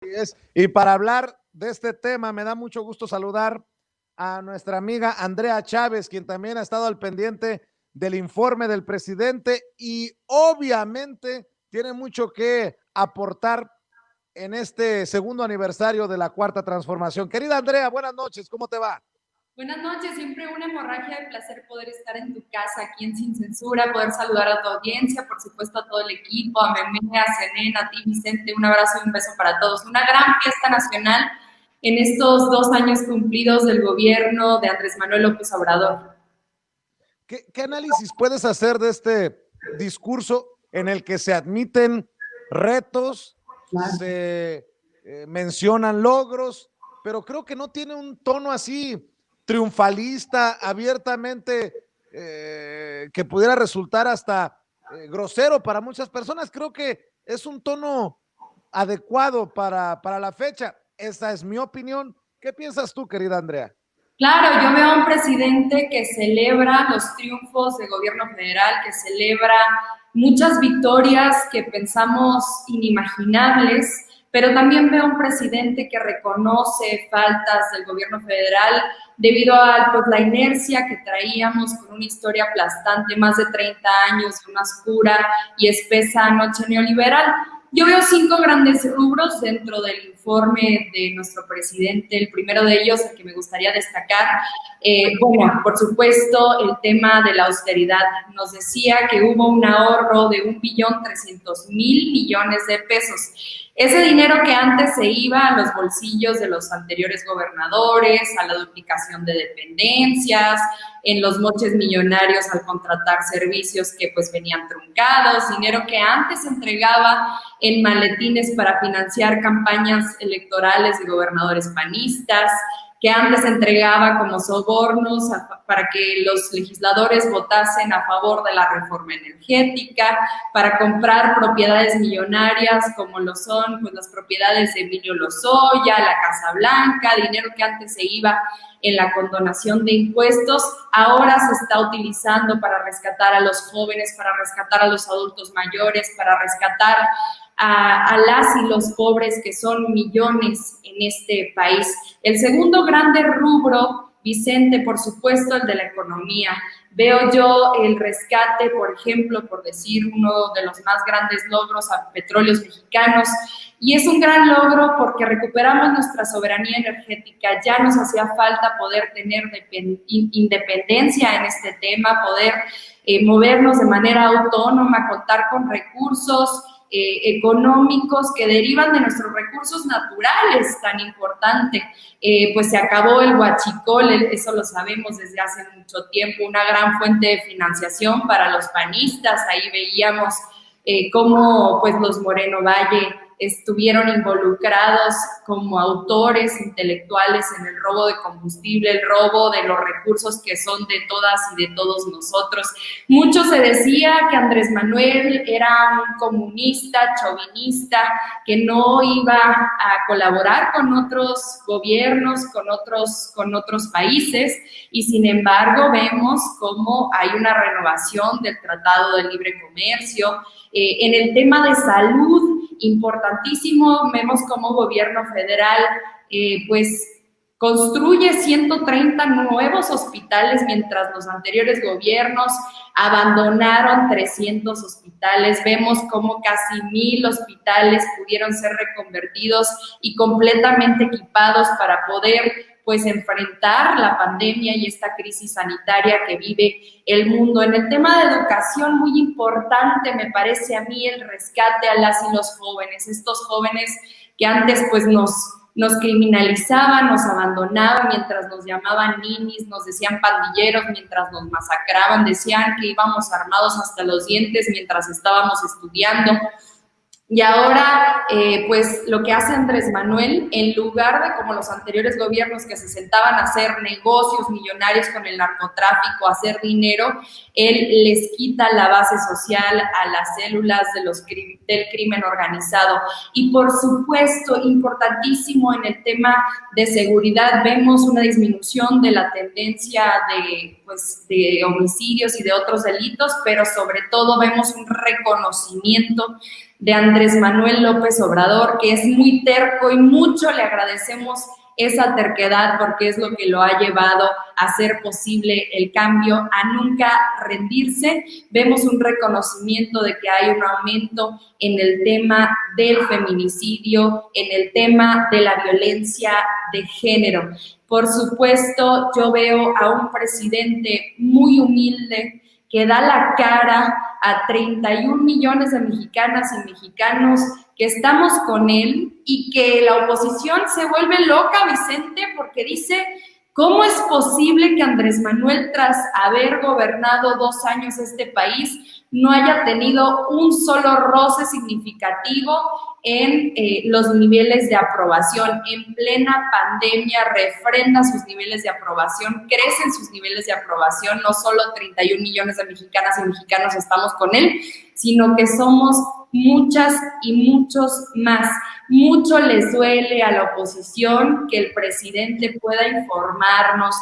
Y para hablar de este tema, me da mucho gusto saludar a nuestra amiga Andrea Chávez, quien también ha estado al pendiente del informe del presidente y obviamente tiene mucho que aportar en este segundo aniversario de la Cuarta Transformación. Querida Andrea, buenas noches, ¿cómo te va? Buenas noches, siempre una hemorragia de placer poder estar en tu casa aquí en Sin Censura, poder saludar a tu audiencia, por supuesto a todo el equipo, a Meme, a Zenén, a ti Vicente, un abrazo y un beso para todos. Una gran fiesta nacional en estos 2 años cumplidos del gobierno de Andrés Manuel López Obrador. ¿Qué análisis puedes hacer de este discurso en el que se admiten retos, Claro. se mencionan logros, pero creo que no tiene un tono así triunfalista, abiertamente, que pudiera resultar hasta grosero para muchas personas? Creo que es un tono adecuado para la fecha. Esa es mi opinión. ¿Qué piensas tú, querida Andrea? Claro, yo veo a un presidente que celebra los triunfos del gobierno federal, que celebra muchas victorias que pensamos inimaginables, pero también veo a un presidente que reconoce faltas del gobierno federal debido a pues, la inercia que traíamos con una historia aplastante, más de 30 años de una oscura y espesa noche neoliberal. Yo veo 5 grandes rubros dentro del informe de nuestro presidente. El primero de ellos, el que me gustaría destacar, bueno, por supuesto, el tema de la austeridad. Nos decía que hubo un ahorro de 1.300.000 millones de pesos. Ese dinero que antes se iba a los bolsillos de los anteriores gobernadores, a la duplicación de dependencias, en los moches millonarios al contratar servicios que pues venían truncados, dinero que antes se entregaba en maletines para financiar campañas electorales de gobernadores panistas, que antes entregaba como sobornos para que los legisladores votasen a favor de la reforma energética, para comprar propiedades millonarias como lo son pues, las propiedades de Emilio Lozoya, la Casa Blanca, dinero que antes se iba en la condonación de impuestos, ahora se está utilizando para rescatar a los jóvenes, para rescatar a los adultos mayores, para rescatar a las y los pobres, que son millones en este país. El segundo grande rubro, Vicente, por supuesto, el de la economía. Veo yo el rescate, por ejemplo, por decir uno de los más grandes logros a Petróleos Mexicanos, y es un gran logro porque recuperamos nuestra soberanía energética. Ya nos hacía falta poder tener independencia en este tema, poder movernos de manera autónoma, contar con recursos económicos que derivan de nuestros recursos naturales, tan importante. Pues se acabó el huachicol, eso lo sabemos desde hace mucho tiempo, una gran fuente de financiación para los panistas. Ahí veíamos cómo pues los Moreno Valle estuvieron involucrados como autores intelectuales en el robo de combustible, el robo de los recursos que son de todas y de todos nosotros. Mucho se decía que Andrés Manuel era un comunista, chauvinista, que no iba a colaborar con otros gobiernos, con otros países, y sin embargo vemos cómo hay una renovación del Tratado de Libre Comercio. En el tema de salud, importantísimo, vemos cómo gobierno federal pues construye 130 nuevos hospitales, mientras los anteriores gobiernos abandonaron 300 hospitales. Vemos cómo casi 1,000 hospitales pudieron ser reconvertidos y completamente equipados para poder pues enfrentar la pandemia y esta crisis sanitaria que vive el mundo. En el tema de educación, muy importante me parece a mí el rescate a las y los jóvenes, estos jóvenes que antes pues nos criminalizaban, nos abandonaban, mientras nos llamaban ninis, nos decían pandilleros, mientras nos masacraban, decían que íbamos armados hasta los dientes mientras estábamos estudiando. Y ahora, pues lo que hace Andrés Manuel, en lugar de como los anteriores gobiernos que se sentaban a hacer negocios millonarios con el narcotráfico, a hacer dinero, él les quita la base social a las células del crimen organizado. Y por supuesto, importantísimo en el tema de seguridad, vemos una disminución de la tendencia de homicidios y de otros delitos, pero sobre todo vemos un reconocimiento de Andrés Manuel López Obrador, que es muy terco y mucho le agradecemos esa terquedad porque es lo que lo ha llevado a hacer posible el cambio, a nunca rendirse. Vemos un reconocimiento de que hay un aumento en el tema del feminicidio, en el tema de la violencia de género. Por supuesto, yo veo a un presidente muy humilde que da la cara a 31 millones de mexicanas y mexicanos que estamos con él y que la oposición se vuelve loca, Vicente, porque dice, ¿cómo es posible que Andrés Manuel, tras haber gobernado 2 años este país, no haya tenido un solo roce significativo en los niveles de aprobación? En plena pandemia refrenda sus niveles de aprobación, crecen sus niveles de aprobación, no solo 31 millones de mexicanas y mexicanos estamos con él, sino que somos muchas y muchos más. Mucho les duele a la oposición que el presidente pueda informarnos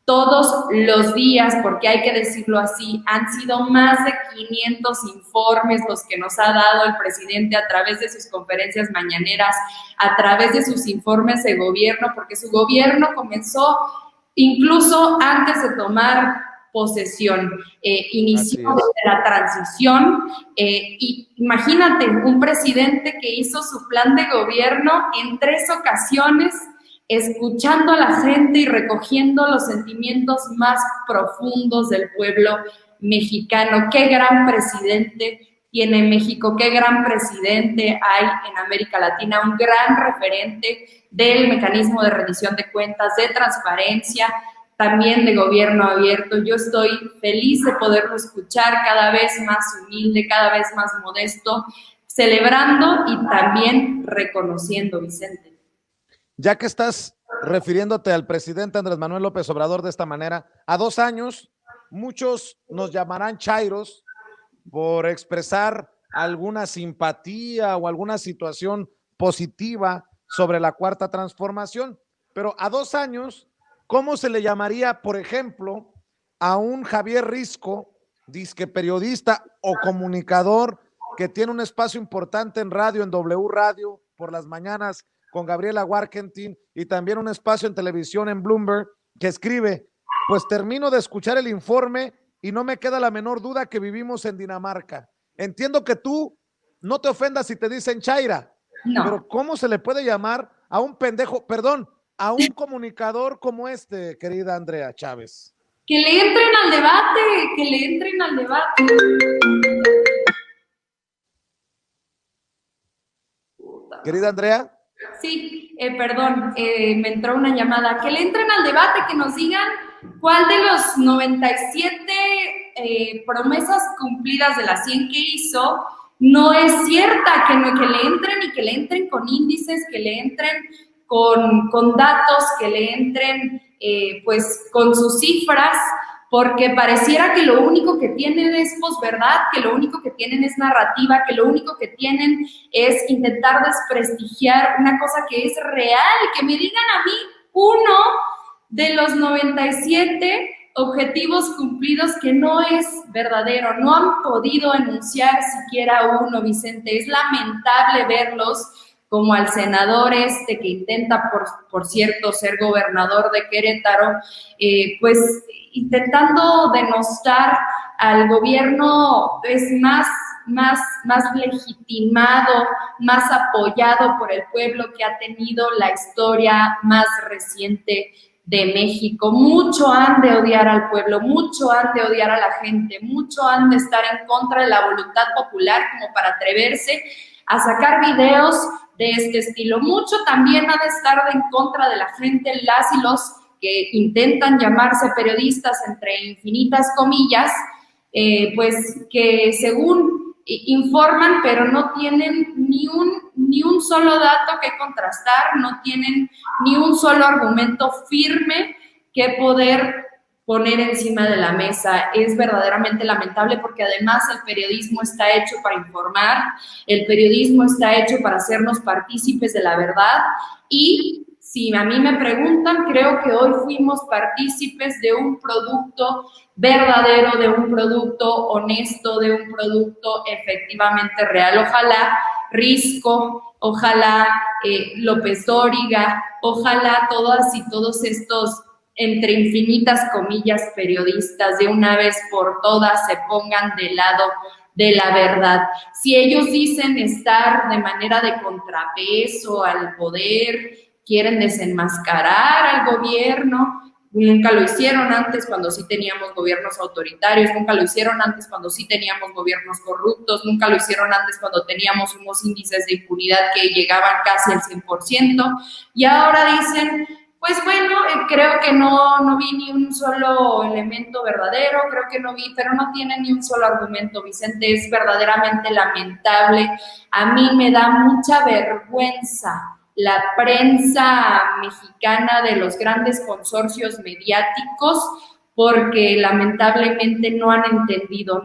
todos los días, porque hay que decirlo así, han sido más de 500 informes los que nos ha dado el presidente a través de sus conferencias mañaneras, a través de sus informes de gobierno, porque su gobierno comenzó incluso antes de tomar posesión, inició desde la transición, y imagínate, un presidente que hizo su plan de gobierno en 3 ocasiones, escuchando a la gente y recogiendo los sentimientos más profundos del pueblo mexicano. Qué gran presidente tiene México, qué gran presidente hay en América Latina, un gran referente del mecanismo de rendición de cuentas, de transparencia, también de gobierno abierto. Yo estoy feliz de poderlo escuchar, cada vez más humilde, cada vez más modesto, celebrando y también reconociendo, Vicente. Ya que estás refiriéndote al presidente Andrés Manuel López Obrador de esta manera, a 2 años, muchos nos llamarán chairos por expresar alguna simpatía o alguna situación positiva sobre la Cuarta Transformación, pero a 2 años, ¿cómo se le llamaría, por ejemplo, a un Javier Risco, disque periodista o comunicador que tiene un espacio importante en radio, en W Radio, por las mañanas, con Gabriela Warkentin, y también un espacio en televisión en Bloomberg, que escribe, pues termino de escuchar el informe y no me queda la menor duda que vivimos en Dinamarca? Entiendo que tú no te ofendas si te dicen chaira, no, pero ¿cómo se le puede llamar a un pendejo, perdón, a un comunicador como este, querida Andrea Chávez? Que le entren al debate, que le entren al debate. Querida Andrea. Sí, perdón, me entró una llamada. Que le entren al debate, que nos digan cuál de los 97 promesas cumplidas de las 100 que hizo no es cierta, que le entren, y que le entren con índices, que le entren con datos, que le entren pues con sus cifras, porque pareciera que lo único que tienen es posverdad, que lo único que tienen es narrativa, que lo único que tienen es intentar desprestigiar una cosa que es real. Que me digan a mí uno de los 97 objetivos cumplidos que no es verdadero. No han podido enunciar siquiera uno, Vicente. Es lamentable verlos, como al senador que intenta, por cierto, ser gobernador de Querétaro, pues intentando denostar al gobierno más legitimado, más apoyado por el pueblo que ha tenido la historia más reciente de México. Mucho han de odiar al pueblo, mucho han de odiar a la gente, mucho han de estar en contra de la voluntad popular como para atreverse a sacar videos de este estilo. Mucho también ha de estar en contra de la gente, las y los que intentan llamarse periodistas, entre infinitas comillas, pues que según informan, pero no tienen ni un solo dato que contrastar, no tienen ni un solo argumento firme que poder poner encima de la mesa. Es verdaderamente lamentable, porque además el periodismo está hecho para informar, el periodismo está hecho para hacernos partícipes de la verdad, y si a mí me preguntan, creo que hoy fuimos partícipes de un producto verdadero, de un producto honesto, de un producto efectivamente real. Ojalá Risco, ojalá López Dóriga, ojalá todas y todos estos, entre infinitas comillas, periodistas de una vez por todas se pongan del lado de la verdad. Si ellos dicen estar de manera de contrapeso al poder, quieren desenmascarar al gobierno, nunca lo hicieron antes cuando sí teníamos gobiernos autoritarios, nunca lo hicieron antes cuando sí teníamos gobiernos corruptos, nunca lo hicieron antes cuando teníamos unos índices de impunidad que llegaban casi al 100%, y ahora dicen, pues bueno, creo que no vi ni un solo elemento verdadero, creo que no vi, pero no tienen ni un solo argumento, Vicente, es verdaderamente lamentable. A mí me da mucha vergüenza la prensa mexicana de los grandes consorcios mediáticos, porque lamentablemente no han entendido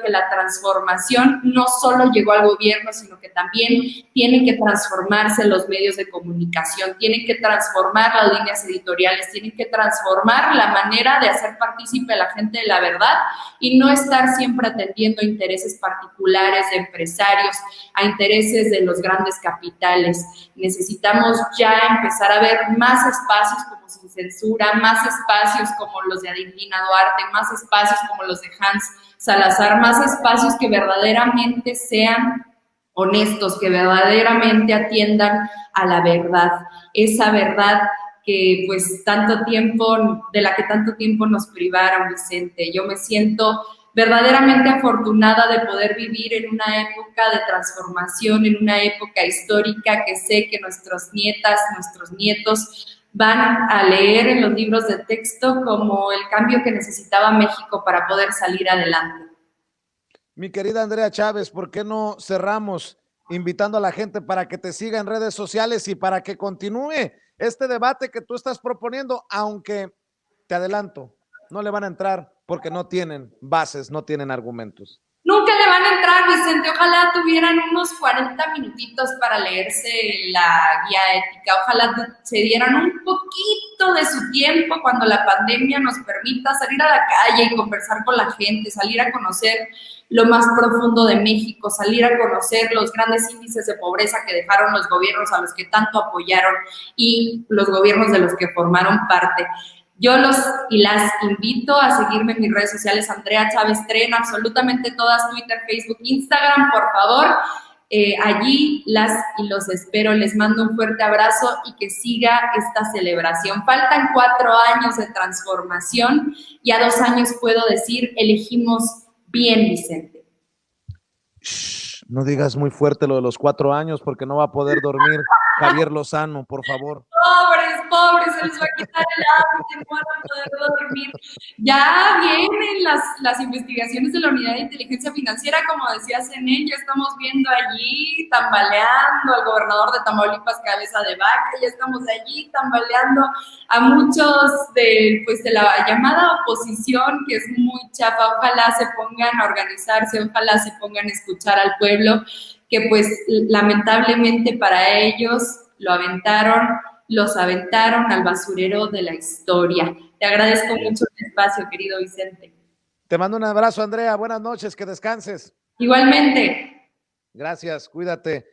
que la transformación no solo llegó al gobierno, sino que también tienen que transformarse los medios de comunicación, tienen que transformar las líneas editoriales, tienen que transformar la manera de hacer partícipe a la gente de la verdad y no estar siempre atendiendo a intereses particulares de empresarios, a intereses de los grandes capitales. Necesitamos ya empezar a ver más espacios como Sin Censura, más espacios como los de Adilina Duarte, más espacios como los de Hans Salazar, más espacios que verdaderamente sean honestos, que verdaderamente atiendan a la verdad, esa verdad que pues tanto tiempo, de la que tanto tiempo nos privaron, Vicente. Yo me siento verdaderamente afortunada de poder vivir en una época de transformación, en una época histórica que sé que nuestras nietas, nuestros nietos van a leer en los libros de texto como el cambio que necesitaba México para poder salir adelante. Mi querida Andrea Chávez, ¿por qué no cerramos invitando a la gente para que te siga en redes sociales y para que continúe este debate que tú estás proponiendo, aunque te adelanto, no le van a entrar porque no tienen bases, no tienen argumentos? Nunca le van a entrar, Vicente. Ojalá tuvieran unos 40 minutitos para leerse la guía ética. Ojalá se dieran un poquito de su tiempo cuando la pandemia nos permita salir a la calle y conversar con la gente, salir a conocer lo más profundo de México, salir a conocer los grandes índices de pobreza que dejaron los gobiernos a los que tanto apoyaron y los gobiernos de los que formaron parte. Yo los y las invito a seguirme en mis redes sociales, Andrea Chávez Tren, absolutamente todas, Twitter, Facebook, Instagram, por favor. Allí las y los espero, les mando un fuerte abrazo y que siga esta celebración. Faltan 4 años de transformación y a 2 años puedo decir, elegimos bien, Vicente. Shh, no digas muy fuerte lo de los 4 años porque no va a poder dormir Javier Lozano, por favor. Pobres, se les va a quitar el hambre, no van a poder dormir. Ya vienen las investigaciones de la Unidad de Inteligencia Financiera, como decía Zenén, ya estamos viendo allí tambaleando al gobernador de Tamaulipas, Cabeza de Vaca, ya estamos allí tambaleando a muchos de la llamada oposición, que es muy chafa. Ojalá se pongan a organizarse, ojalá se pongan a escuchar al pueblo, que pues lamentablemente para ellos los aventaron al basurero de la historia. Te agradezco mucho el espacio, querido Vicente. Te mando un abrazo, Andrea. Buenas noches, que descanses. Igualmente. Gracias, cuídate.